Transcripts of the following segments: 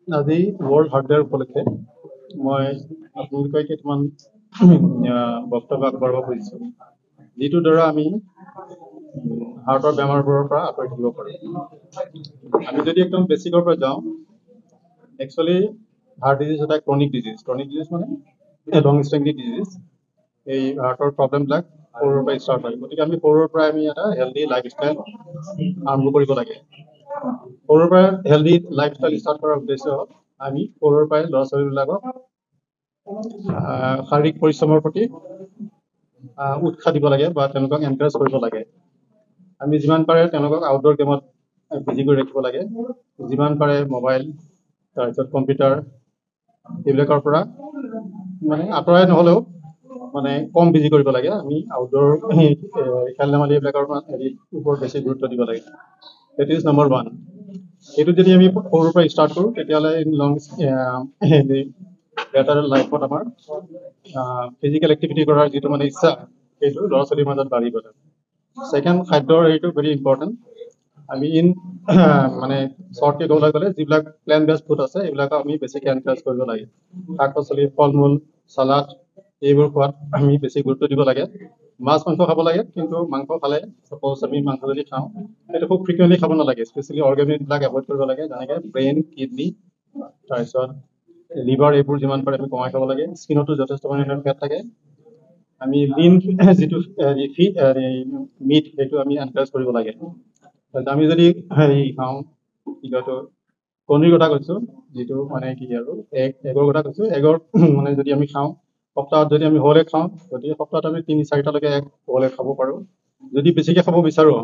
আজি ৱৰ্ল্ড হাৰ্টৱেৰ উপলক্ষে মই আপোনালোকে কেইটামান বক্তব্য আগবঢ়াব খুজিছোঁ, যিটোৰ দ্বাৰা আমি হাৰ্টৰ বেমাৰবোৰৰ পৰা আঁতৰি থাকিব পাৰোঁ। আমি যদি একদম বেছিকৰ পৰা যাওঁ, একচুৱেলি হাৰ্ট ডিজিজ এটা ক্ৰনিক ডিজিজ মানে লং ষ্টেণ্ডিং ডিজিজ। এই হাৰ্টৰ প্ৰব্লেমবিলাক সৰুৰ পৰা ষ্টাৰ্ট হয়। গতিকে আমি সৰুৰ পৰা আমি এটা হেল্ডি লাইফষ্টাইল আৰম্ভ কৰিব লাগে। সৰুৰ পৰা হেল্ডি লাইফষ্টাইল ষ্টাৰ্ট কৰাৰ উদ্দেশ্য হ'ল আমি সৰুৰ পৰাই ল'ৰা ছোৱালীবিলাকক শাৰীৰিক পৰিশ্ৰমৰ প্ৰতি উৎসাহ দিব লাগে বা তেওঁলোকক এনকাৰেজ কৰিব লাগে। আমি যিমান পাৰে তেওঁলোকক আউটডোৰ গেমত বিজি কৰি ৰাখিব লাগে। যিমান পাৰে মোবাইল, তাৰপিছত কম্পিউটাৰ এইবিলাকৰ পৰা মানে আঁতৰাই নহ'লেও মানে কম বিজি কৰিব লাগে। আমি আউটডোৰ খেল ধেমালি এইবিলাকৰ ওপৰত বেছি গুৰুত্ব দিব লাগে। That is number 1। এইটো যদি আমি সৰুৰ পৰা ষ্টাৰ্ট কৰোঁ, তেতিয়াহ'লে লং বেটাৰ লাইফত আমাৰ ফিজিকেল এক্টিভিটি কৰাৰ যিটো মানে ইচ্ছা, সেইটো ল'ৰা ছোৱালীৰ মাজত বাঢ়িব। ছেকেণ্ড, খাদ্যৰ এইটো ভেৰি ইম্পৰ্টেণ্ট। আমি মানে শ্বৰ্টকৈ ক'বলৈ গ'লে যিবিলাক প্লেণ্ট বেছড ফুড আছে, এইবিলাকক আমি বেছিকৈ এনকাৰেজ কৰিব লাগে। শাক পাচলি, ফল মূল, চালাড এইবোৰ খোৱাত আমি বেছি গুৰুত্ব দিব লাগে। মাছ মাংস খাব লাগে, কিন্তু মাংস খালে চাপ'জ আমি মাংস যদি খাওঁ, সেইটো খুব ফ্ৰিকুৱেণ্টলি খাব নালাগে। স্পেচিয়েলি অৰ্গেনিকবিলাক এভইড কৰিব লাগে, যেনেকৈ ব্ৰেইন, কিডনী, তাৰপিছত লিভাৰ, এইবোৰ যিমান পাৰে আমি কমাই খাব লাগে। স্কিনতো যথেষ্ট পৰিমাণে ফেট থাকে। আমি লিন যিটো মিট, সেইটো আমি এনকাৰেজ কৰিব লাগে। আমি যদি হেৰি খাওঁ, কি কয় এইটো কণীৰ কথা কৈছোঁ, যিটো মানে কি আৰু এগৰ কথা কৈছোঁ। এগৰ মানে যদি আমি খাওঁ, সপ্তাহত যদি আমি হ'লে খাওঁ, গতিকে সপ্তাহত আমি 3-4টালৈকে এগ হ'লে খাব পাৰোঁ। যদি বেছিকৈ খাব বিচাৰোঁ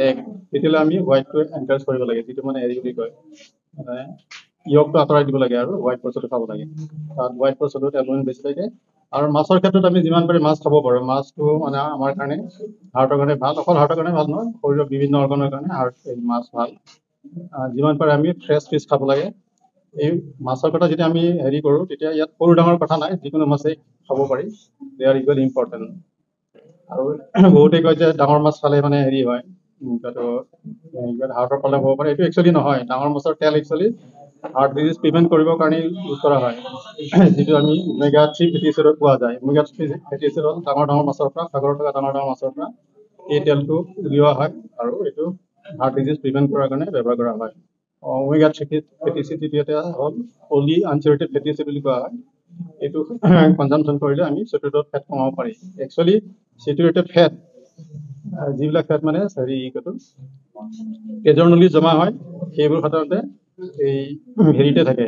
এগ, তেতিয়াহ'লে আমি হোৱাইটটো এনকাৰেজ কৰিব লাগে, যিটো মানে হেৰি বুলি কয়, মানে য়গটো আঁতৰাই দিব লাগে আৰু হোৱাইট পৰ্চনটো খাব লাগে। তাত হোৱাইট পৰ্চনটোত এলুমিন বেছি থাকে। আৰু মাছৰ ক্ষেত্ৰত আমি যিমান পাৰি মাছ খাব পাৰোঁ। মাছটো মানে আমাৰ কাৰণে, হাৰ্টৰ কাৰণে ভাল। অকল হাৰ্টৰ কাৰণে ভাল নহয়, শৰীৰৰ বিভিন্ন অৰ্গনৰ কাৰণে মাছ ভাল। যিমান পাৰে আমি ফ্ৰেছ ফিছ খাব লাগে। এই মাছৰ কথা যদি আমি হেৰি কৰোঁ, তেতিয়া ইয়াত সৰু ডাঙৰ কথা নাই, যিকোনো মাছেই খাব পাৰি। দে আৰ ইকুৱেলি ইম্পৰ্টেণ্ট। আৰু বহুতে কয় যে ডাঙৰ মাছ খালে মানে হেৰি হয়, হাৰ্টৰ প্ৰব্লেম হ'ব পাৰে। এইটো একচুৱেলি নহয়। ডাঙৰ মাছৰ তেল একচুৱেলি হাৰ্ট ডিজিজ প্ৰিভেণ্ট কৰিবৰ কাৰণে ইউজ কৰা হয়, যিটো আমি ওমেগা 3 ফেটি এচিডত পোৱা যায়। ওমেগা 3 ফেটি এচিড হ'ল ডাঙৰ মাছৰ পৰা, সাগৰত থকা ডাঙৰ মাছৰ পৰা এই তেলটো উলিওৱা হয়, আৰু এইটো হাৰ্ট ডিজিজ প্ৰিভেণ্ট কৰাৰ কাৰণে ব্যৱহাৰ কৰা হয়। ওমেগা 3 ফেটি এচিড এটা হ'ল পলি আনচেচুৰেটেড ফেটি এচিড বুলি কোৱা হয়। এইটো কনজাম্পশ্যন কৰিলে আমি চেচুৰেটেড ফেট কমাব পাৰি। একচুৱেলি চেচুৰেটেড ফেট, যিবিলাক ফেট মানে হেৰি তেজৰ নলীত জমা হয়, সেইবোৰ সাধাৰণতে এই হেৰিতে থাকে,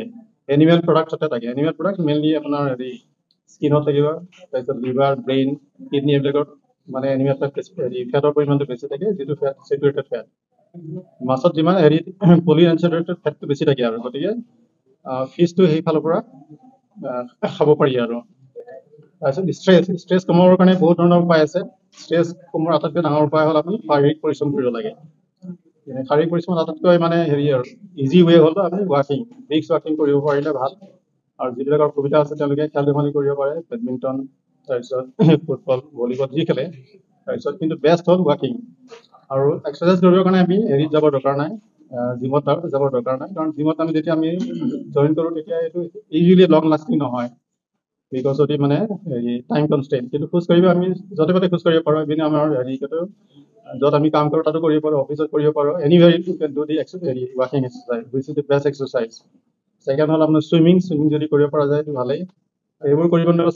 এনিমেল প্ৰডাক্টতে থাকে। এনিমেল প্ৰডাক্ট মেইনলি আপোনাৰ হেৰি স্কিনত থাকিব, তাৰপিছত লিভাৰ, ব্ৰেইন, কিডনী এইবিলাকত মানে এনিমেল ফেট ফেটৰ পৰিমাণটো বেছি থাকে, যিটো ফেট চেচুৰেটেড ফেট। মাছত যিমান হেৰি পলি আনচেচুৰেটেড ফেটটো বেছি থাকে, আৰু গতিকে ফিছটো সেইফালৰ পৰা খাব পাৰি। আৰু তাৰপিছত ষ্ট্ৰেছ কমাবৰ কাৰণে বহুত ধৰণৰ উপায় আছে। ষ্ট্ৰেছ কমোৱাৰ আটাইতকৈ ডাঙৰ উপায় হ'ল আমি শাৰীৰিক পৰিশ্ৰম কৰিব লাগে। শাৰীৰিক পৰিশ্ৰম আটাইতকৈ মানে হেৰি আৰু ইজি ৱে হ'ল আমি ৱাকিং, ব্ৰিক্স ৱাকিং কৰিব পাৰিলে ভাল। আৰু যিবিলাকৰ সুবিধা আছে তেওঁলোকে খেল ধেমালি কৰিব পাৰে, বেডমিণ্টন, তাৰপিছত ফুটবল, ভলীবল যি খেলে। তাৰপিছত কিন্তু বেষ্ট হ'ল ৱাকিং। আৰু এক্সাৰচাইজ কৰিবৰ কাৰণে আমি হেৰিত যাব দৰকাৰ নাই, জিমত যাব দৰকাৰ নাই। কাৰণ জিমত আমি যেতিয়া আমি জইন কৰোঁ, তেতিয়া এইটো ইউজুৱেলি লং লাষ্টিং নহয়, বিকজ অফ মানে হেৰি টাইম কনষ্টেণ্ট। কিন্তু খোজকাঢ়িব আমি য'তে ত'তে খোজকাঢ়িব পাৰোঁ। ইভিন আমাৰ হেৰি য'ত আমি কাম কৰোঁ তাতো কৰিব পাৰোঁ, অফিচত কৰিব পাৰোঁ। Anywhere U can do the heavy ৱাকিং exercise, which is the best exercise. Second হ'ল আপোনাৰ চুইমিং যদি কৰিব পৰা যায়, এইটো ভালেই। এইবোৰ কৰিব নোৱাৰিলে